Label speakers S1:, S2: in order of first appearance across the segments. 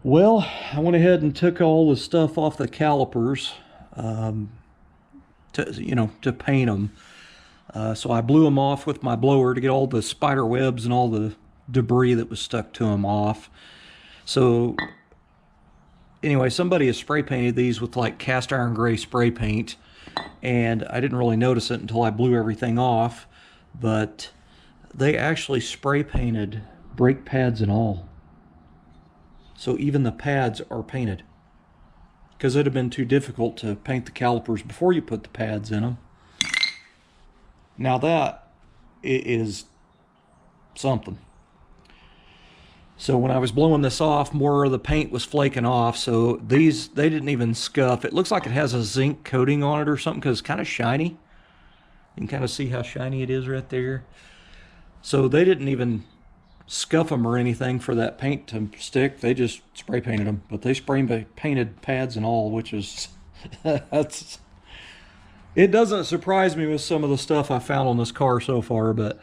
S1: Well, I went ahead and took all the stuff off the calipers um, to paint them. So I blew them off with my blower to get all the spider webs and all the debris that was stuck to them off. So anyway, somebody has spray painted these with like cast iron gray spray paint, and I didn't really notice it until I blew everything off, but they actually spray painted brake pads and all. So even the pads are painted, because it'd have been too difficult to paint the calipers before you put the pads in them. Now that is something. So when I was blowing this off, more of the paint was flaking off. So they didn't even scuff. It looks like it has a zinc coating on it or something, because it's kind of shiny. You can kind of see how shiny it is right there. So they didn't even scuff them or anything for that paint to stick. They just spray painted them, but they spray painted pads and all, which is it doesn't surprise me with some of the stuff I found on this car so far. But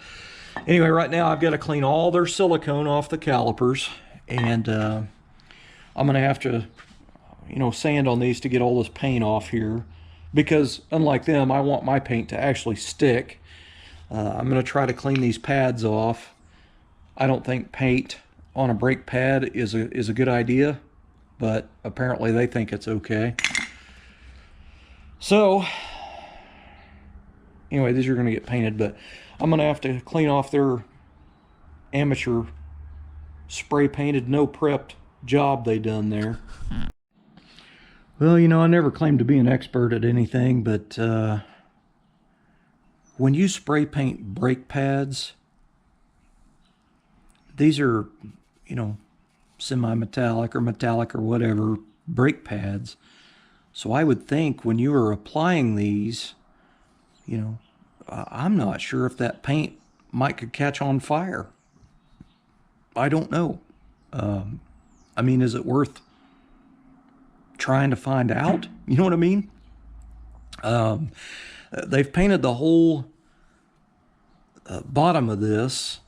S1: anyway, right now I've got to clean all their silicone off the calipers, and I'm gonna have to sand on these to get all this paint off here, because unlike them, I want my paint to actually stick. I'm gonna try to clean these pads off. I don't think paint on a brake pad is a good idea, but apparently they think it's okay. So anyway, these are going to get painted, but I'm going to have to clean off their amateur spray painted, no prepped job they done there. Well, I never claimed to be an expert at anything, but when you spray paint brake pads, these are, semi-metallic or metallic or whatever brake pads. So I would think when you are applying these, I'm not sure if that paint could catch on fire. I don't know. I mean, is it worth trying to find out? You know what I mean? They've painted the whole bottom of this.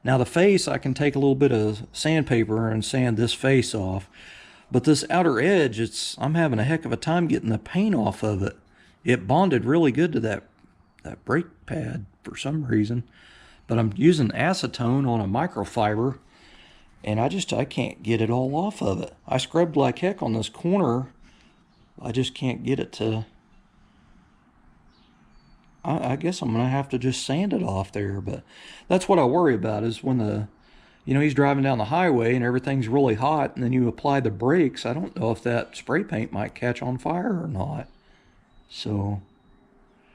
S1: Now the face, I can take a little bit of sandpaper and sand this face off, but this outer edge, I'm having a heck of a time getting the paint off of it. It bonded really good to that brake pad for some reason, but I'm using acetone on a microfiber, and I can't get it all off of it. I scrubbed like heck on this corner. I just can't get it to... I guess I'm gonna have to just sand it off there, but that's what I worry about, is when he's driving down the highway and everything's really hot, and then you apply the brakes. I don't know if that spray paint might catch on fire or not. So,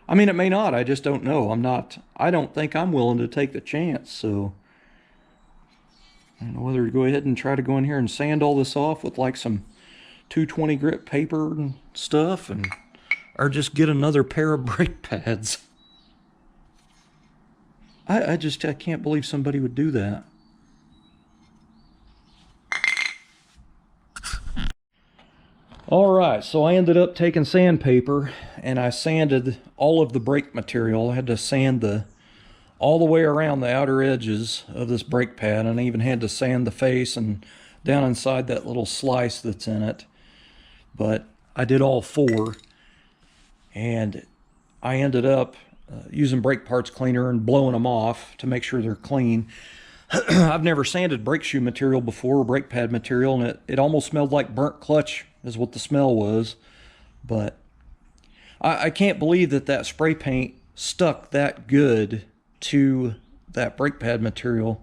S1: I mean, it may not. I just don't know. I don't think I'm willing to take the chance. So, I don't know whether to go ahead and try to go in here and sand all this off with like some 220 grit paper and stuff, or just get another pair of brake pads. I can't believe somebody would do that. All right, so I ended up taking sandpaper and I sanded all of the brake material. I had to sand all the way around the outer edges of this brake pad, and I even had to sand the face and down inside that little slice that's in it. But I did all four, and I ended up using brake parts cleaner and blowing them off to make sure they're clean. I've never sanded brake shoe material before, brake pad material, and it almost smelled like burnt clutch is what the smell was. But I can't believe that spray paint stuck that good to that brake pad material.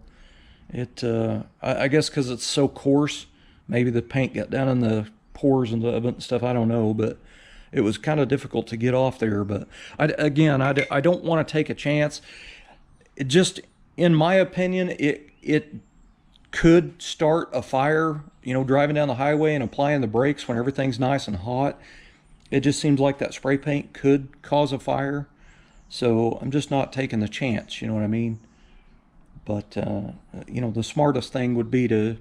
S1: I guess because it's so coarse, maybe the paint got down in the pores and the stuff, I don't know, but it was kind of difficult to get off there. But I don't want to take a chance. It just, in my opinion, it could start a fire, driving down the highway and applying the brakes when everything's nice and hot. It just seems like that spray paint could cause a fire. So I'm just not taking the chance, you know what I mean? But, the smartest thing would be to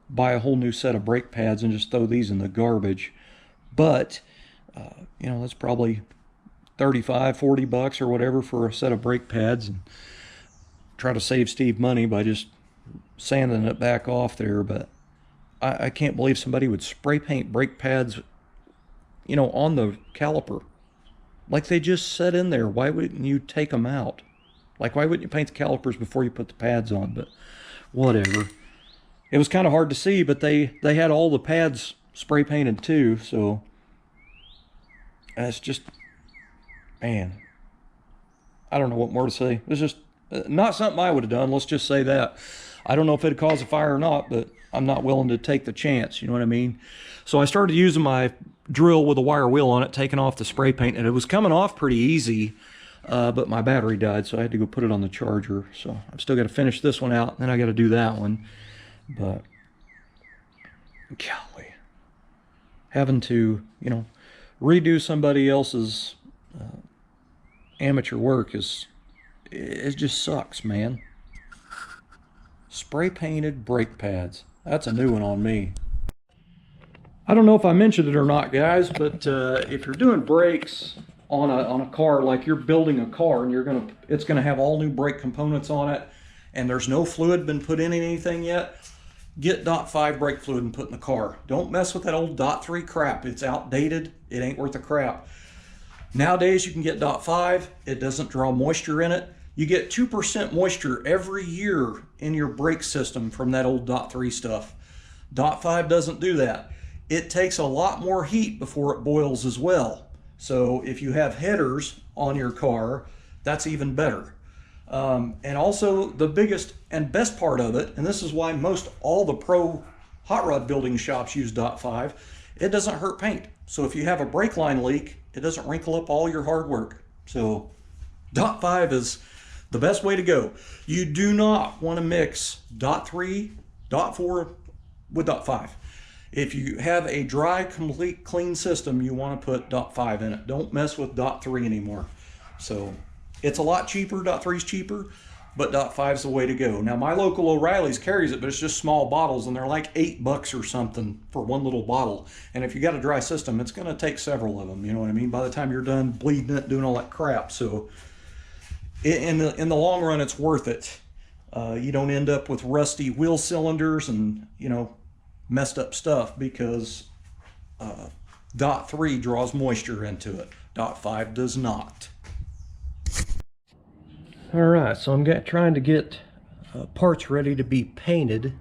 S1: buy a whole new set of brake pads and just throw these in the garbage. But, that's probably 35, 40 bucks or whatever for a set of brake pads, and try to save Steve money by just sanding it back off there. But I can't believe somebody would spray paint brake pads, you know, on the caliper. Like they just set in there. Why wouldn't you take them out? Like, why wouldn't you paint the calipers before you put the pads on? But whatever. It was kind of hard to see, but they had all the pads spray painted too, so it's just, man, I don't know what more to say. It's just not something I would have done, let's just say that. I don't know if it'd cause a fire or not, but I'm not willing to take the chance, you know what I mean? So I started using my drill with a wire wheel on it, taking off the spray paint, and it was coming off pretty easy, but my battery died, so I had to go put it on the charger. So I've still got to finish this one out, and then I got to do that one. But golly, having to, you know, redo somebody else's amateur work it just sucks, man. Spray painted brake pads. That's a new one on me. I don't know if I mentioned it or not, guys, but if you're doing brakes on a car, like you're building a car and it's gonna have all new brake components on it, and there's no fluid been put in anything yet, get .5 brake fluid and put in the car. Don't mess with that old .3 crap. It's outdated. It ain't worth a crap. Nowadays you can get .5. It doesn't draw moisture in it. You get 2% moisture every year in your brake system from that old .3 stuff. .5 doesn't do that. It takes a lot more heat before it boils as well. So if you have headers on your car, that's even better. And also the biggest and best part of it, and this is why most all the pro hot rod building shops use .5, it doesn't hurt paint. So if you have a brake line leak, it doesn't wrinkle up all your hard work. So .5 is the best way to go. You do not want to mix .3, .4 with .5. If you have a dry, complete, clean system, you want to put .5 in it. Don't mess with .3 anymore. So it's a lot cheaper. .3 is cheaper, but .5 is the way to go. Now, my local O'Reilly's carries it, but it's just small bottles, and they're like $8 or something for one little bottle. And if you got a dry system, it's going to take several of them. You know what I mean? By the time you're done bleeding it, doing all that crap. So in the long run, it's worth it. You don't end up with rusty wheel cylinders and, you know, messed up stuff because .3 draws moisture into it. .5 does not. All right, so I'm trying to get parts ready to be painted.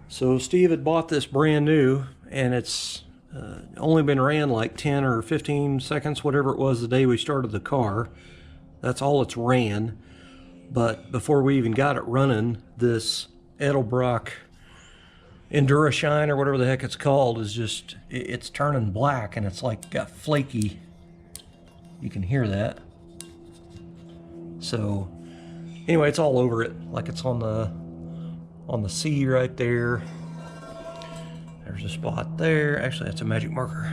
S1: So Steve had bought this brand new, and it's only been ran like 10 or 15 seconds, whatever it was the day we started the car. That's all it's ran. But before we even got it running, this Edelbrock Endurashine or whatever the heck it's called is just, it's turning black, and it's like got flaky. You can hear that. So anyway, it's all over it, like it's on the C right there. There's a spot there. Actually, that's a magic marker.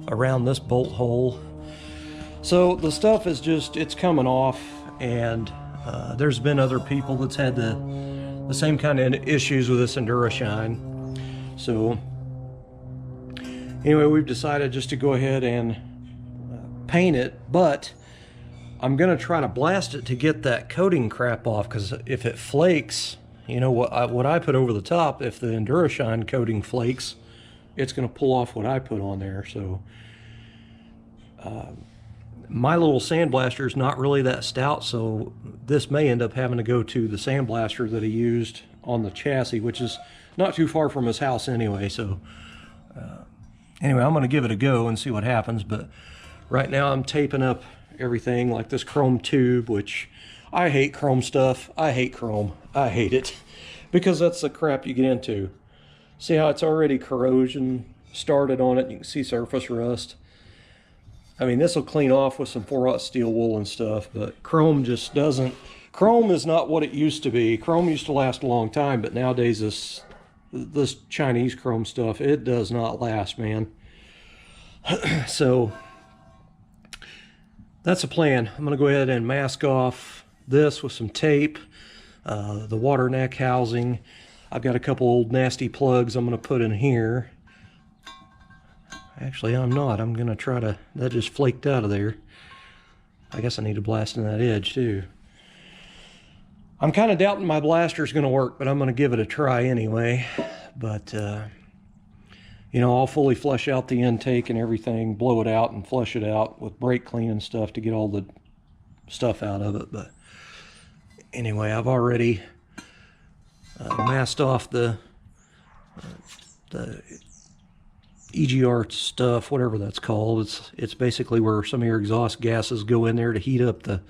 S1: Around this bolt hole. So the stuff is just, it's coming off, and there's been other people that's had the same kind of issues with this Endurashine. So anyway, we've decided just to go ahead and paint it, but I'm gonna try to blast it to get that coating crap off, because if it flakes, you know what I put over the top, if the Endurashine coating flakes, it's gonna pull off what I put on there. So my little sandblaster is not really that stout, so this may end up having to go to the sandblaster that he used on the chassis, which is not too far from his house anyway. So anyway, I'm gonna give it a go and see what happens. But right now I'm taping up everything, like this chrome tube, which I hate chrome stuff. I hate chrome. I hate it because that's the crap you get into. See how it's already corrosion started on it? You can see surface rust. I mean, this will clean off with some 4/0 steel wool and stuff, but chrome just doesn't. Chrome is not what it used to be. Chrome used to last a long time, but nowadays this Chinese chrome stuff, it does not last, man. So that's the plan. I'm gonna go ahead and mask off this with some tape, the water neck housing. I've got a couple old nasty plugs I'm gonna put in here. Actually, I'm not. I'm gonna try to, that just flaked out of there. I guess I need to blast in that edge too. I'm kind of doubting my blaster's going to work, but I'm going to give it a try anyway. But, you know, I'll fully flush out the intake and everything, blow it out and flush it out with brake clean and stuff to get all the stuff out of it. But anyway, I've already masked off the EGR stuff, whatever that's called. It's basically where some of your exhaust gases go in there to heat up the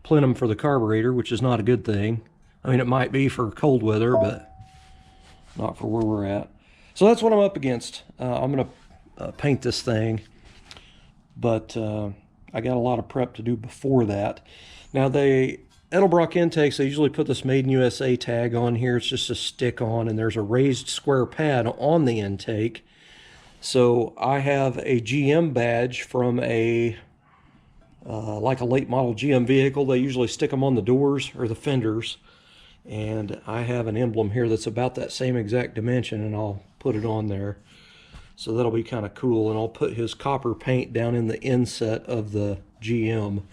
S1: plenum for the carburetor, which is not a good thing. I mean, it might be for cold weather, but not for where we're at. So that's what I'm up against. I'm going to paint this thing, but I got a lot of prep to do before that. Now, the Edelbrock intakes, they usually put this Made in USA tag on here. It's just a stick on, and there's a raised square pad on the intake. So I have a GM badge from a like a late model GM vehicle. They usually stick them on the doors or the fenders, and I have an emblem here that's about that same exact dimension, and I'll put it on there. So that'll be kind of cool, and I'll put his copper paint down in the inset of the GM,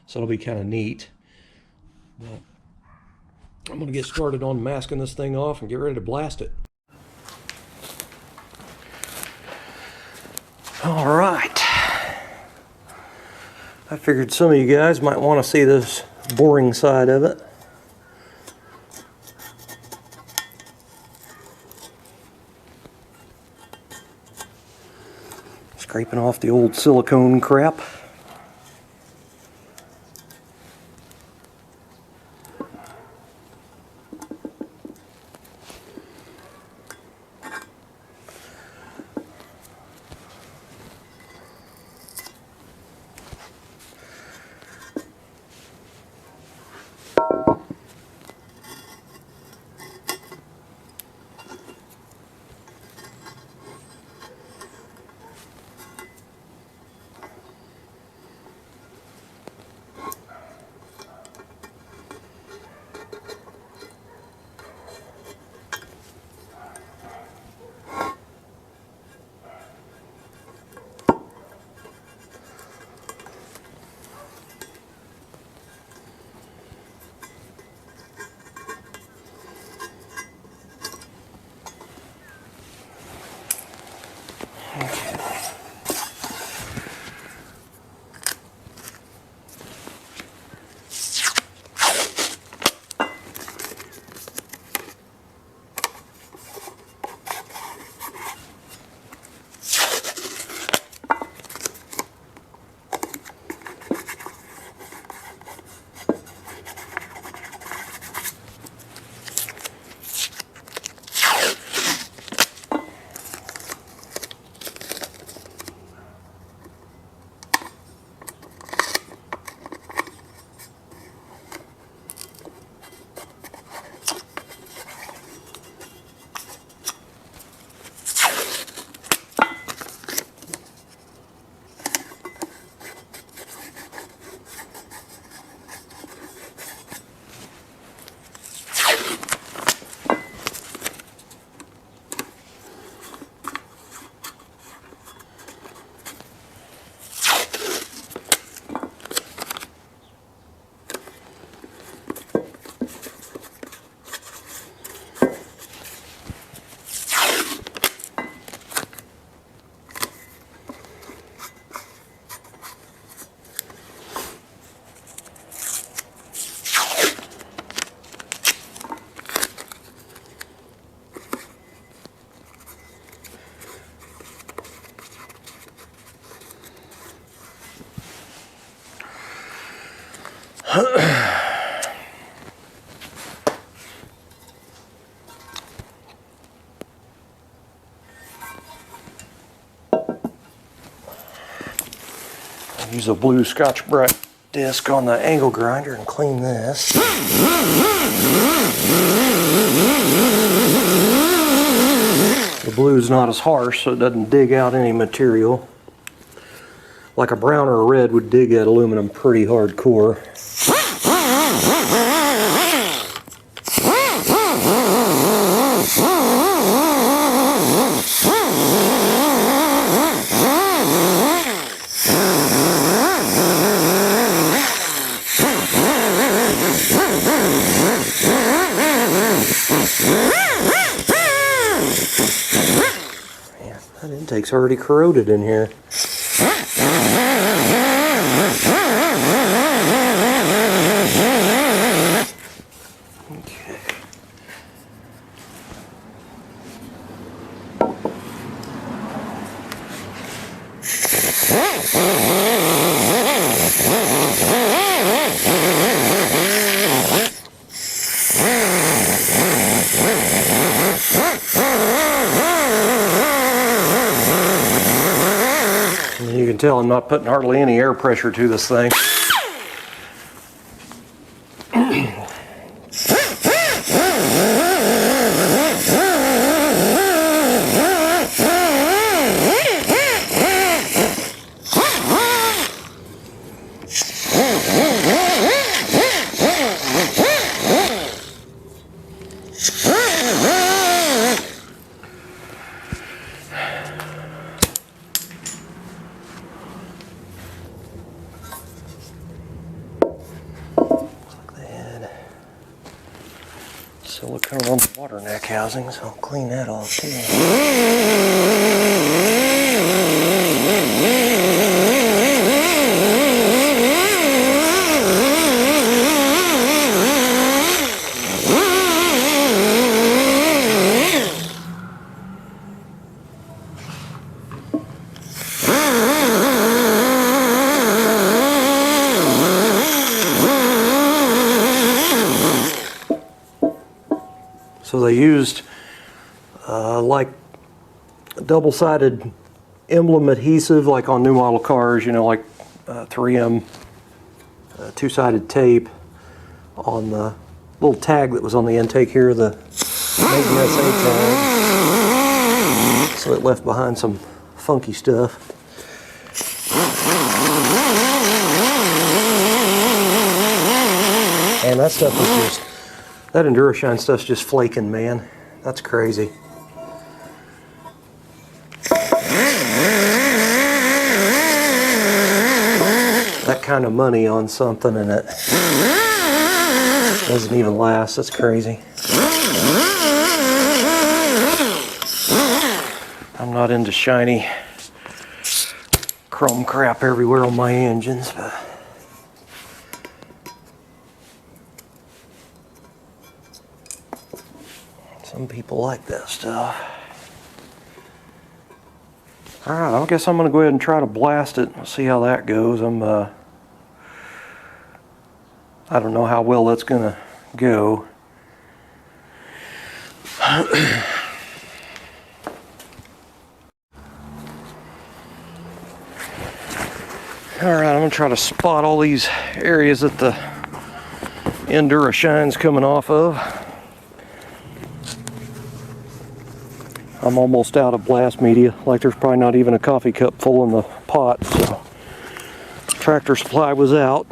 S1: so it'll be kind of neat. But I'm going to get started on masking this thing off and get ready to blast it. All right. I figured some of you guys might want to see this boring side of it. Scraping off the old silicone crap. Use a blue Scotch-Brite disc on the angle grinder and clean this. The blue's not as harsh, so it doesn't dig out any material. Like a brown or a red would dig at aluminum pretty hardcore. That intake's already corroded in here. You can tell I'm not putting hardly any air pressure to this thing. Silicone on the water neck housing, so I'll clean that off too. So they used like double-sided Emblem adhesive, like on new model cars, you know, like 3M two-sided tape on the little tag that was on the intake here, the Made USA tag. So it left behind some funky stuff. And that stuff was just, that EnduraShine stuff's just flaking, man. That's crazy. That kind of money on something and it doesn't even last. That's crazy. I'm not into shiny chrome crap everywhere on my engines, but some people like that stuff. Alright, I guess I'm going to go ahead and try to blast it. See how that goes. I don't know how well that's going to go. Alright, I'm going to try to spot all these areas that the EnduraShine's coming off of. I'm almost out of blast media. Like there's probably not even a coffee cup full in the pot, so Tractor Supply was out.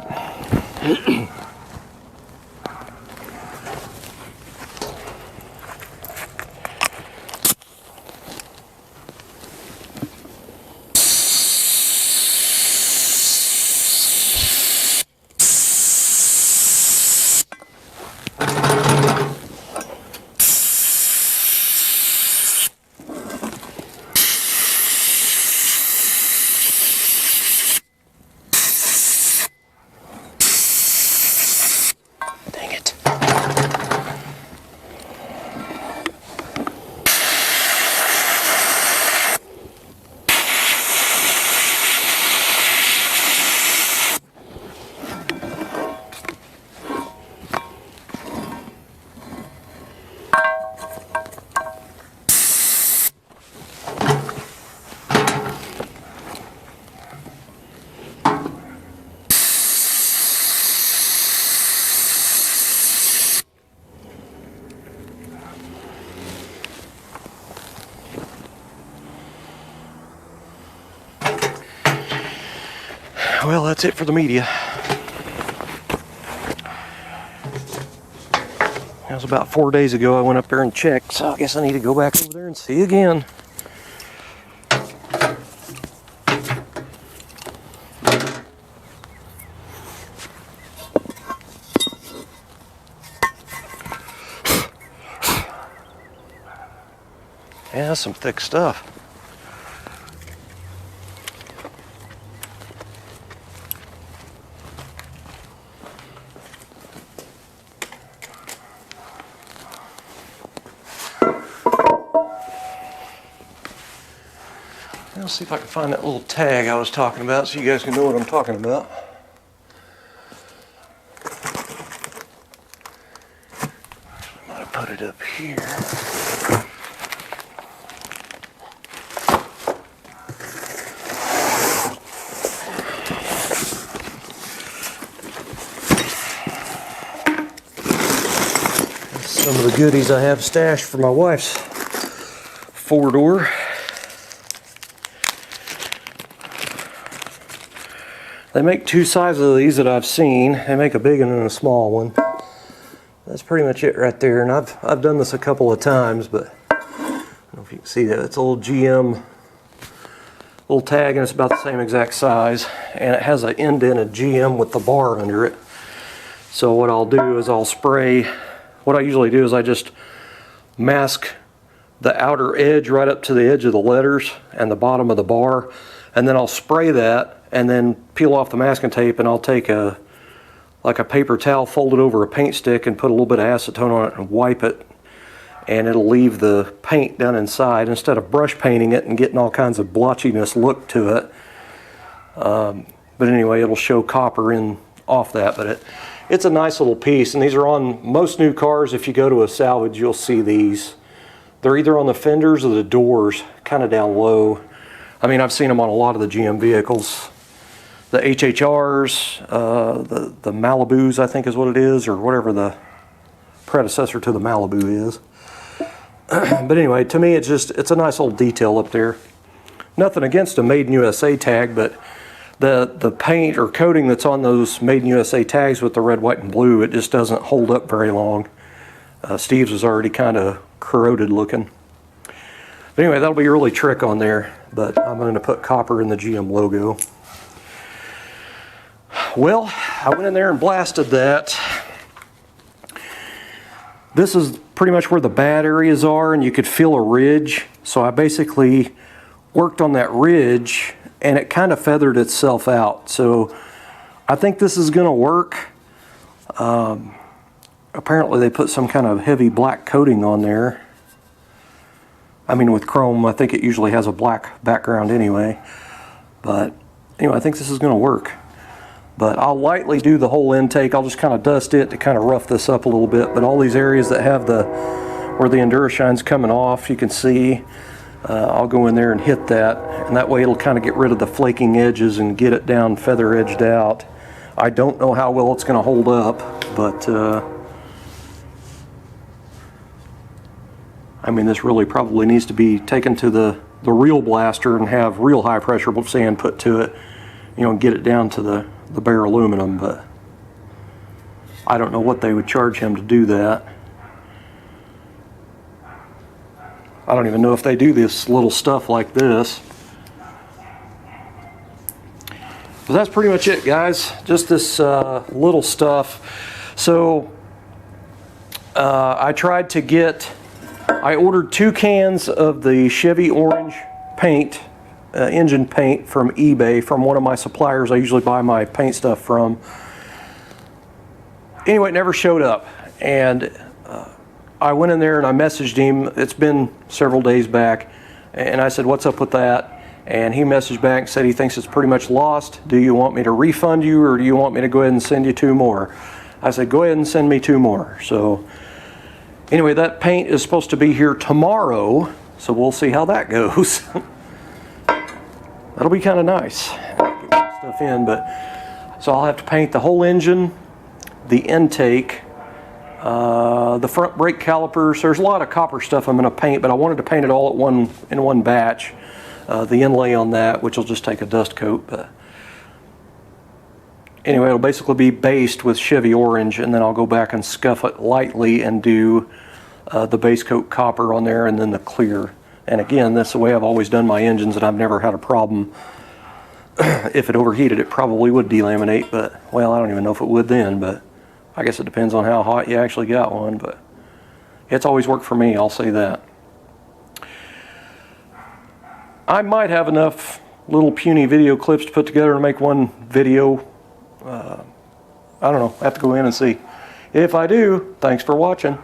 S1: Well, that's it for the media. That was about 4 days ago I went up there and checked, so I guess I need to go back over there and see again. Yeah, that's some thick stuff. Let's see if I can find that little tag I was talking about so you guys can know what I'm talking about. I might have put it up here. Some of the goodies I have stashed for my wife's four-door. They make two sizes of these that I've seen. They make a big one and a small one. That's pretty much it right there. And I've done this a couple of times, but I don't know if you can see that. It's a little GM little tag, and it's about the same exact size. And it has an indented GM with the bar under it. So what I'll do is I'll spray. What I usually do is I just mask the outer edge right up to the edge of the letters and the bottom of the bar, and then I'll spray that and then peel off the masking tape, and I'll take like a paper towel, fold it over a paint stick, and put a little bit of acetone on it and wipe it, and it'll leave the paint down inside instead of brush painting it and getting all kinds of blotchiness look to it. But anyway, it'll show copper in off that, but it's a nice little piece, and these are on most new cars. If you go to a salvage, you'll see these. They're either on the fenders or the doors, kind of down low. I mean, I've seen them on a lot of the GM vehicles. The HHRs, the Malibus, I think is what it is, or whatever the predecessor to the Malibu is. But anyway, to me, it's a nice little detail up there. Nothing against a Made in USA tag, but the paint or coating that's on those Made in USA tags with the red, white, and blue, it just doesn't hold up very long. Steve's was already kind of corroded looking. But anyway, that'll be a really trick on there, but I'm going to put copper in the GM logo. Well, I went in there and blasted that. This is pretty much where the bad areas are, and you could feel a ridge. So I basically worked on that ridge, and it kind of feathered itself out. So I think this is going to work. Apparently they put some kind of heavy black coating on there. I mean, with chrome, I think it usually has a black background anyway. But anyway, I think this is going to work. But I'll lightly do the whole intake. I'll just kind of dust it to kind of rough this up a little bit. But all these areas that have where the Endurashine's coming off, you can see, I'll go in there and hit that. And that way it'll kind of get rid of the flaking edges and get it down feather edged out. I don't know how well it's going to hold up, but I mean, this really probably needs to be taken to the real blaster and have real high pressure sand put to it, you know, and get it down to the bare aluminum. But I don't know what they would charge him to do that. I don't even know if they do this little stuff like this. But that's pretty much it, guys. Just this little stuff. So I tried to get, I ordered 2 cans of the Chevy orange paint, engine paint from eBay, from one of my suppliers I usually buy my paint stuff from. Anyway, it never showed up, and I went in there and I messaged him. It's been several days back, and I said, what's up with that? And he messaged back and said he thinks it's pretty much lost. Do you want me to refund you, or do you want me to go ahead and send you 2 more? I said, go ahead and send me 2 more. So anyway, that paint is supposed to be here tomorrow, so we'll see how that goes. That'll be kind of nice. Get my stuff in, but so I'll have to paint the whole engine, the intake, the front brake calipers. There's a lot of copper stuff I'm going to paint, but I wanted to paint it all in one batch. The inlay on that, which will just take a dust coat. But anyway, it'll basically be based with Chevy orange, and then I'll go back and scuff it lightly and do the base coat copper on there, and then the clear. And again, that's the way I've always done my engines, and I've never had a problem. If it overheated, it probably would delaminate, but, well, I don't even know if it would then, but I guess it depends on how hot you actually got one. But it's always worked for me, I'll say that. I might have enough little puny video clips to put together to make one video. I don't know, I have to go in and see. If I do, thanks for watching.